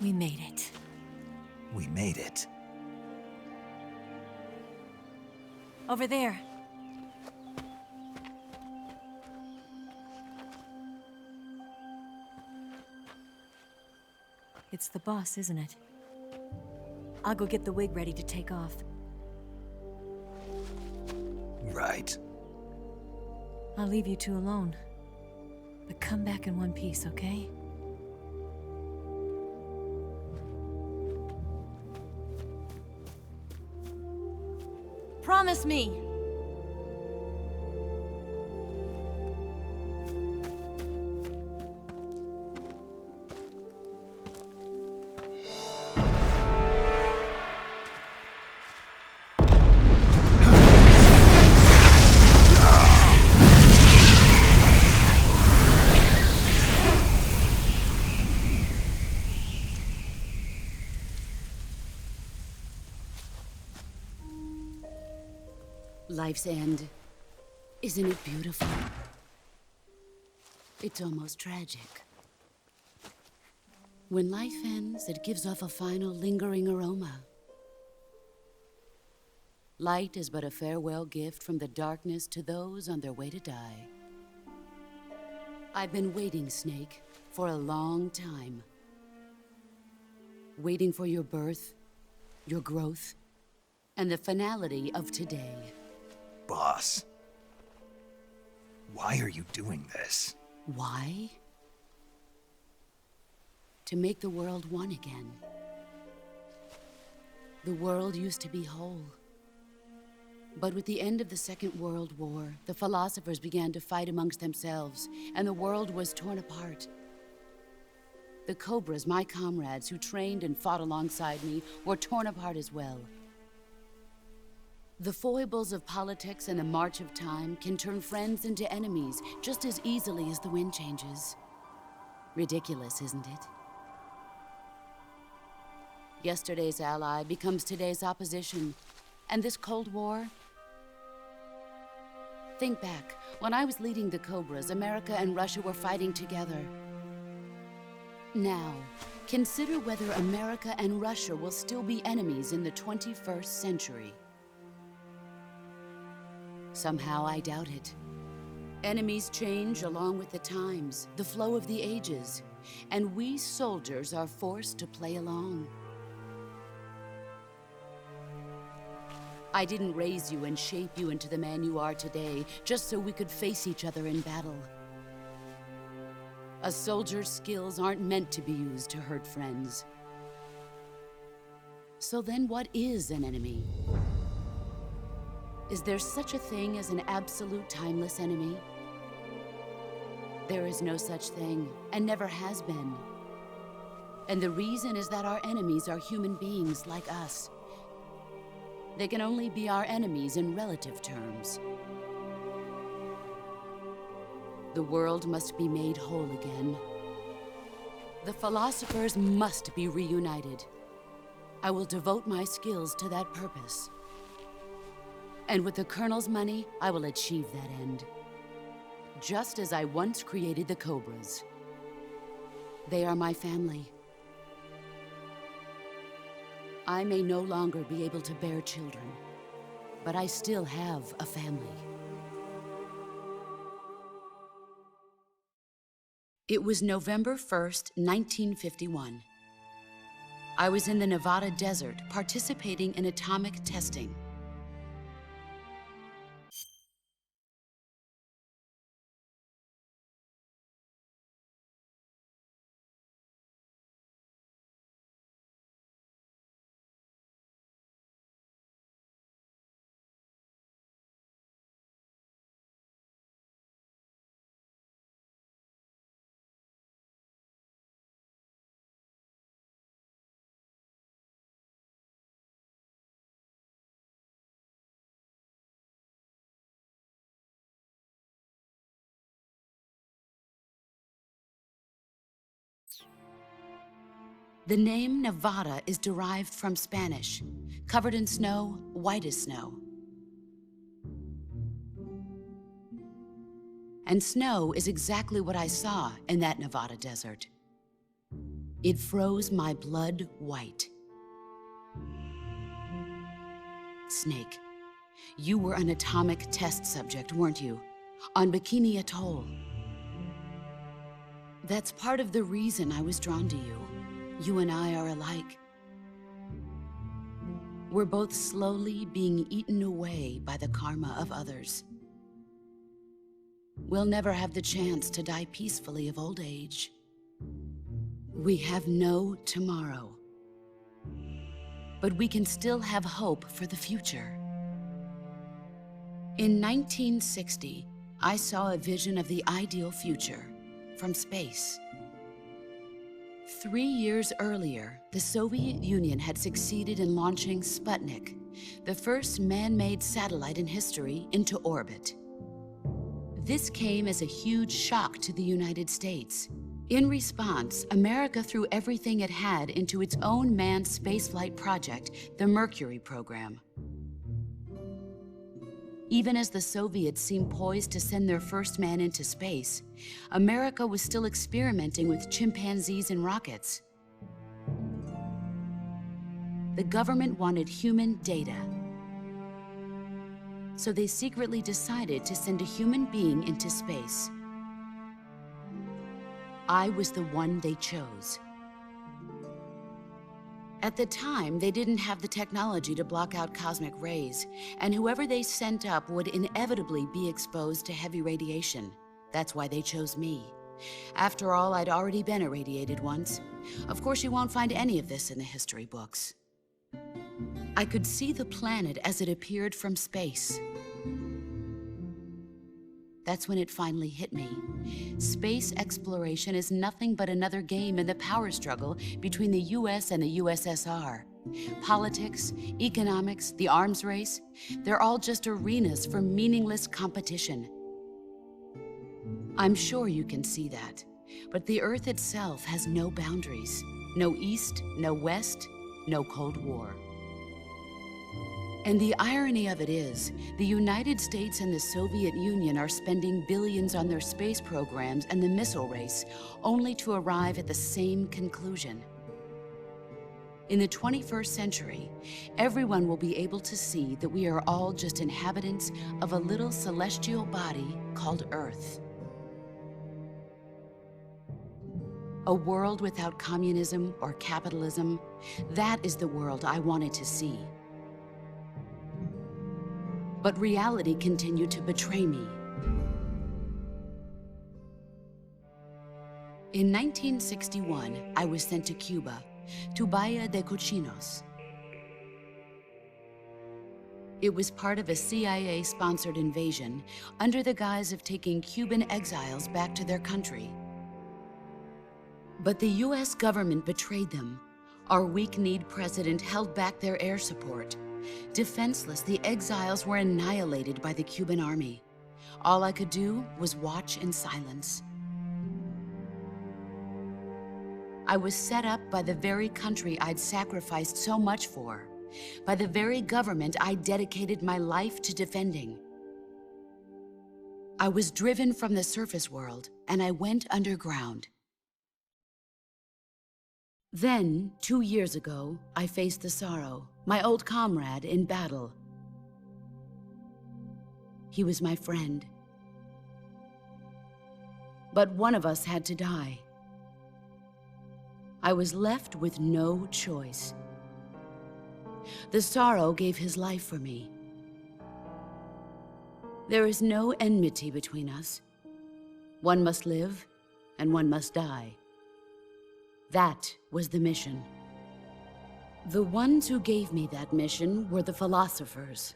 We made it. We made it. Over there. It's the boss, isn't it? I'll go get the wig ready to take off. Right. I'll leave you two alone. But come back in one piece, okay? Promise me! Life's end. Isn't it beautiful? It's almost tragic. When life ends, it gives off a final lingering aroma. Light is but a farewell gift from the darkness to those on their way to die. I've been waiting, Snake, for a long time. Waiting for your birth, your growth, and the finality of today. Boss. Why are you doing this? Why? To make the world one again. The world used to be whole. But with the end of the Second World War, the philosophers began to fight amongst themselves, and the world was torn apart. The Cobras, my comrades who trained and fought alongside me, were torn apart as well. The foibles of politics and the march of time can turn friends into enemies just as easily as the wind changes. Ridiculous, isn't it? Yesterday's ally becomes today's opposition, and this Cold War? Think back. When I was leading the Cobras, America and Russia were fighting together. Now, consider whether America and Russia will still be enemies in the 21st century. Somehow I doubt it. Enemies change along with the times, the flow of the ages, and we soldiers are forced to play along. I didn't raise you and shape you into the man you are today just so we could face each other in battle. A soldier's skills aren't meant to be used to hurt friends. So then what is an enemy? Is there such a thing as an absolute timeless enemy? There is no such thing, and never has been. And the reason is that our enemies are human beings like us. They can only be our enemies in relative terms. The world must be made whole again. The philosophers must be reunited. I will devote my skills to that purpose. And with the Colonel's money, I will achieve that end. Just as I once created the Cobras. They are my family. I may no longer be able to bear children, but I still have a family. It was November 1st, 1951. I was in the Nevada desert participating in atomic testing. The name Nevada is derived from Spanish, covered in snow, white as snow. And snow is exactly what I saw in that Nevada desert. It froze my blood white. Snake, you were an atomic test subject, weren't you? On Bikini Atoll. That's part of the reason I was drawn to you. You and I are alike. We're both slowly being eaten away by the karma of others. We'll never have the chance to die peacefully of old age. We have no tomorrow. But we can still have hope for the future. In 1960, I saw a vision of the ideal future from space. 3 years earlier, the Soviet Union had succeeded in launching Sputnik, the first man-made satellite in history, into orbit. This came as a huge shock to the United States. In response, America threw everything it had into its own manned spaceflight project, the Mercury program. Even as the Soviets seemed poised to send their first man into space, America was still experimenting with chimpanzees and rockets. The government wanted human data. So they secretly decided to send a human being into space. I was the one they chose. At the time, they didn't have the technology to block out cosmic rays, and whoever they sent up would inevitably be exposed to heavy radiation. That's why they chose me. After all, I'd already been irradiated once. Of course, you won't find any of this in the history books. I could see the planet as it appeared from space. That's when it finally hit me. Space exploration is nothing but another game in the power struggle between the US and the USSR. Politics, economics, the arms race, they're all just arenas for meaningless competition. I'm sure you can see that, but the Earth itself has no boundaries. No East, no West, no Cold War. And the irony of it is, the United States and the Soviet Union are spending billions on their space programs and the missile race, only to arrive at the same conclusion. In the 21st century, everyone will be able to see that we are all just inhabitants of a little celestial body called Earth. A world without communism or capitalism, that is the world I wanted to see. But reality continued to betray me. In 1961, I was sent to Cuba, to Bahia de Cochinos. It was part of a CIA-sponsored invasion under the guise of taking Cuban exiles back to their country. But the US government betrayed them. Our weak-kneed president held back their air support. Defenseless, the exiles were annihilated by the Cuban army. All I could do was watch in silence. I was set up by the very country I'd sacrificed so much for, by the very government I dedicated my life to defending. I was driven from the surface world, and I went underground. Then, 2 years ago, I faced the Sorrow, my old comrade in battle. He was my friend. But one of us had to die. I was left with no choice. The Sorrow gave his life for me. There is no enmity between us. One must live, and one must die. That was the mission. The ones who gave me that mission were the philosophers.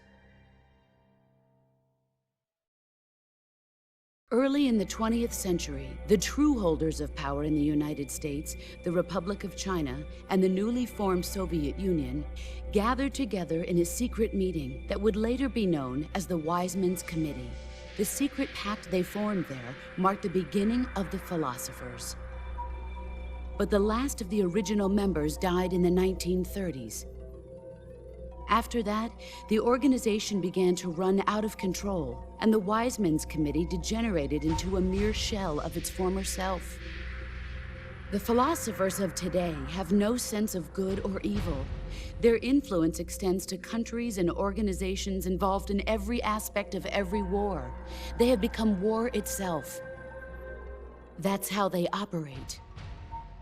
Early in the 20th century, the true holders of power in the United States, the Republic of China, and the newly formed Soviet Union gathered together in a secret meeting that would later be known as the Wiseman's Committee. The secret pact they formed there marked the beginning of the philosophers. But the last of the original members died in the 1930s. After that, the organization began to run out of control, and the Wiseman's Committee degenerated into a mere shell of its former self. The philosophers of today have no sense of good or evil. Their influence extends to countries and organizations involved in every aspect of every war. They have become war itself. That's how they operate.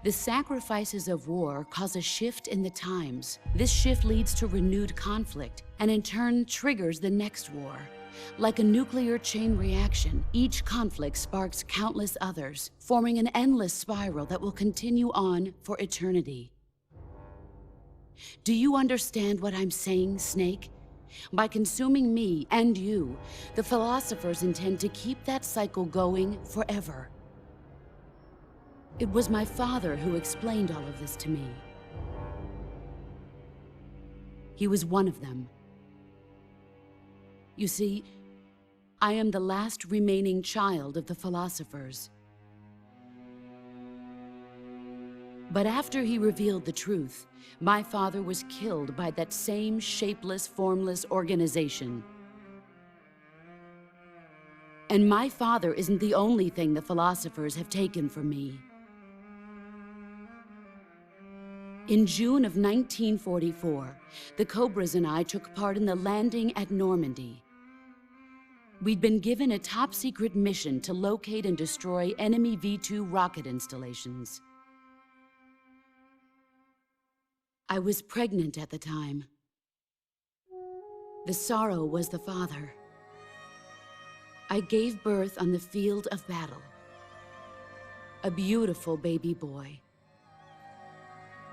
The sacrifices of war cause a shift in the times. This shift leads to renewed conflict, and in turn triggers the next war. Like a nuclear chain reaction, each conflict sparks countless others, forming an endless spiral that will continue on for eternity. Do you understand what I'm saying, Snake? By consuming me and you, the philosophers intend to keep that cycle going forever. It was my father who explained all of this to me. He was one of them. You see, I am the last remaining child of the philosophers. But after he revealed the truth, my father was killed by that same shapeless, formless organization. And my father isn't the only thing the philosophers have taken from me. In June of 1944, the Cobras and I took part in the landing at Normandy. We'd been given a top-secret mission to locate and destroy enemy V-2 rocket installations. I was pregnant at the time. The sorrow was the father. I gave birth on the field of battle. A beautiful baby boy.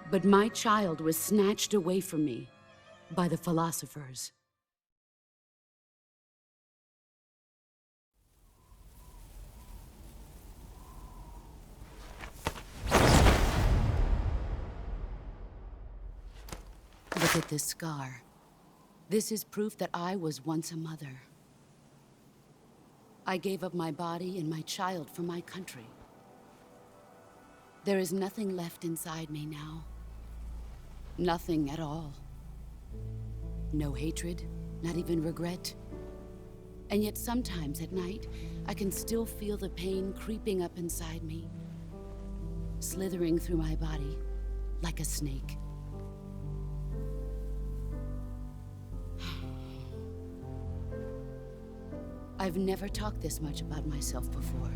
But my child was snatched away from me by the philosophers. Look at this scar. This is proof that I was once a mother. I gave up my body and my child for my country. There is nothing left inside me now. Nothing at all. No hatred, not even regret. And yet sometimes at night, I can still feel the pain creeping up inside me, slithering through my body like a snake. I've never talked this much about myself before.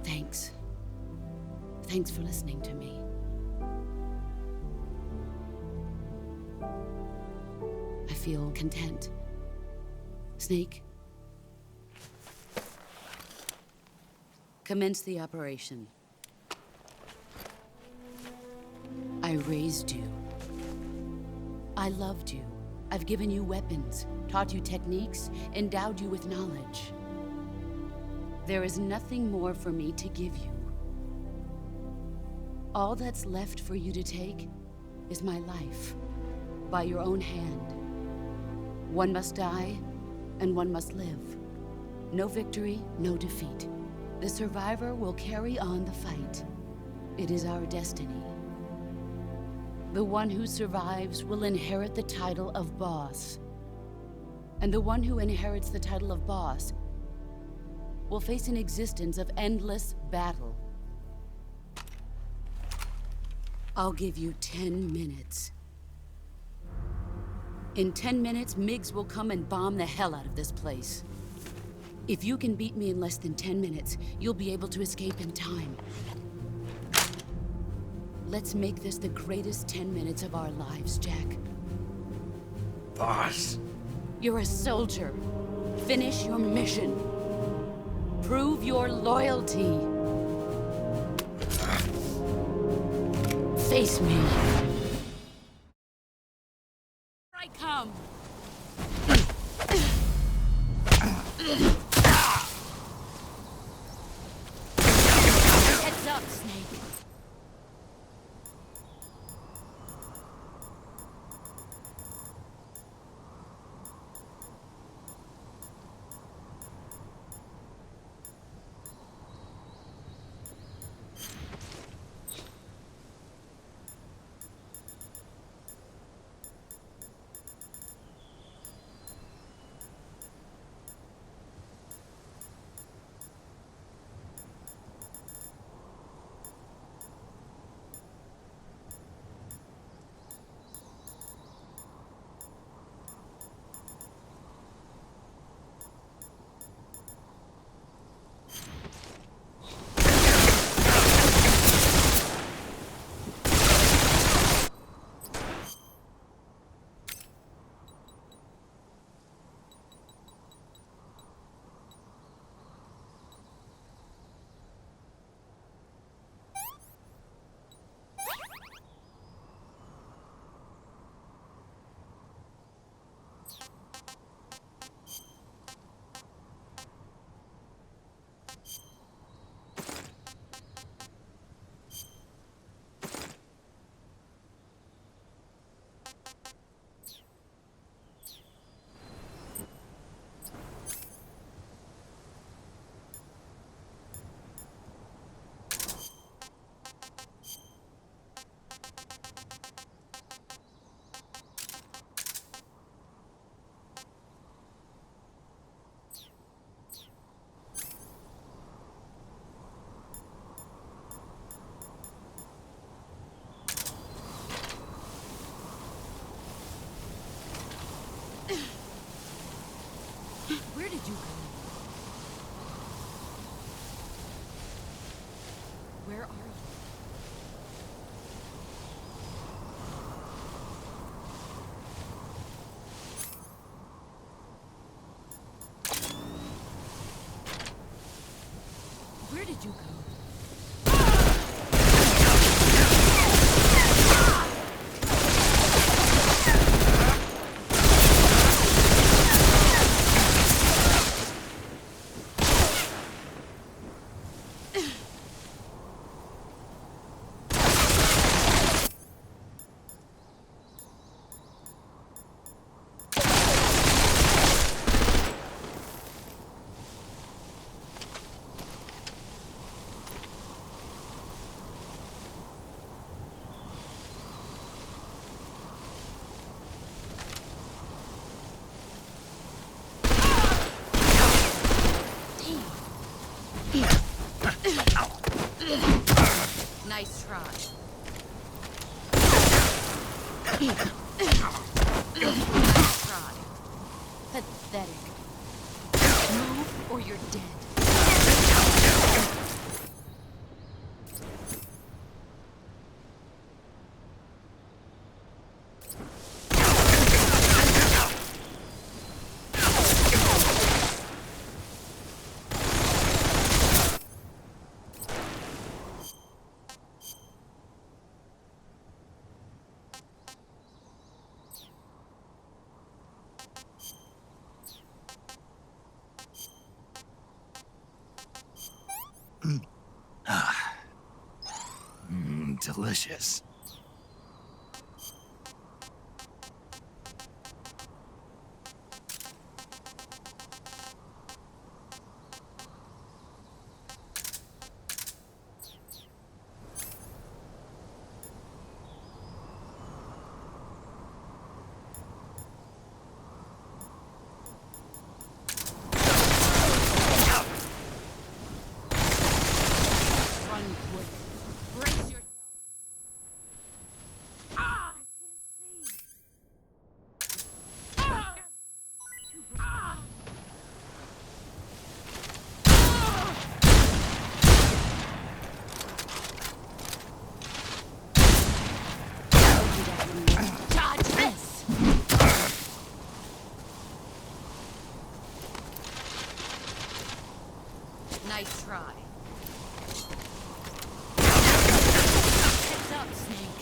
Thanks. Thanks for listening to me. I feel content. Snake? Commence the operation. I raised you. I loved you. I've given you weapons, taught you techniques, endowed you with knowledge. There is nothing more for me to give you. All that's left for you to take is my life, by your own hand. One must die, and one must live. No victory, no defeat. The survivor will carry on the fight. It is our destiny. The one who survives will inherit the title of boss. And the one who inherits the title of boss will face an existence of endless battle. I'll give you 10 minutes. In 10 minutes, MiGs will come and bomb the hell out of this place. If you can beat me in less than 10 minutes, you'll be able to escape in time. Let's make this the greatest 10 minutes of our lives, Jack. Boss. You're a soldier. Finish your mission. Prove your loyalty. Face me. I come. Heads up, Snake. Where did you go? Nice try. Nice try. Pathetic. Move or you're dead. Delicious. Run quick. Brace yourself. Dodge this! Nice try. Heads up, Snake.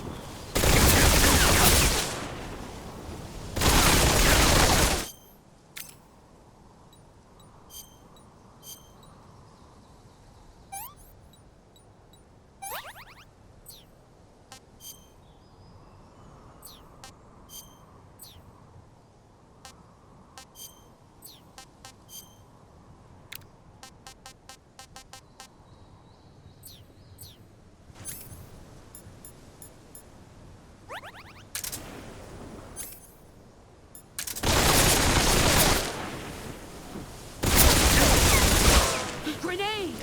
Grenade!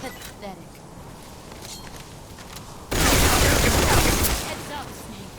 Pathetic. Heads up, Snake.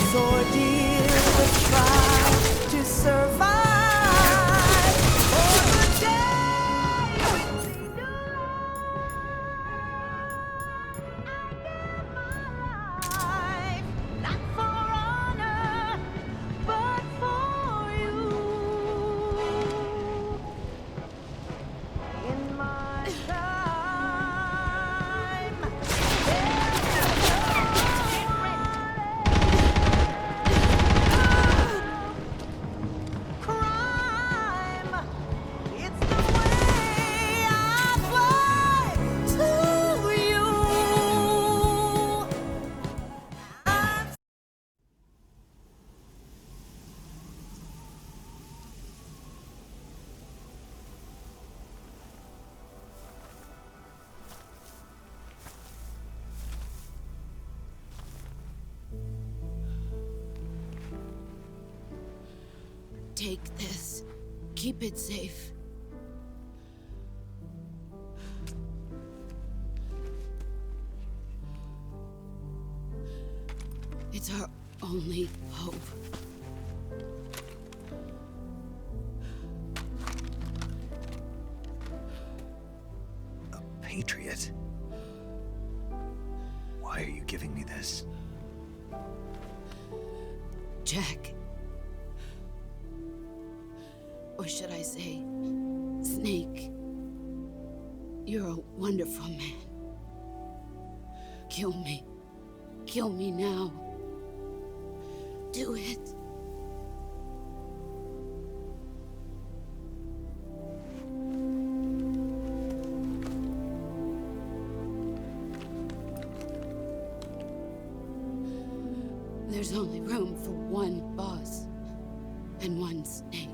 this ordeal, but try to survive for the day when we do life, not for honor, but for you. In my time, crime. It's the way I fly to you. I'm Take this. Keep it safe. It's our only hope. A patriot? Why are you giving me this? Jack. Or should I say, Snake. You're a wonderful man. Kill me. Kill me now. Do it. There's only room for one boss and one snake.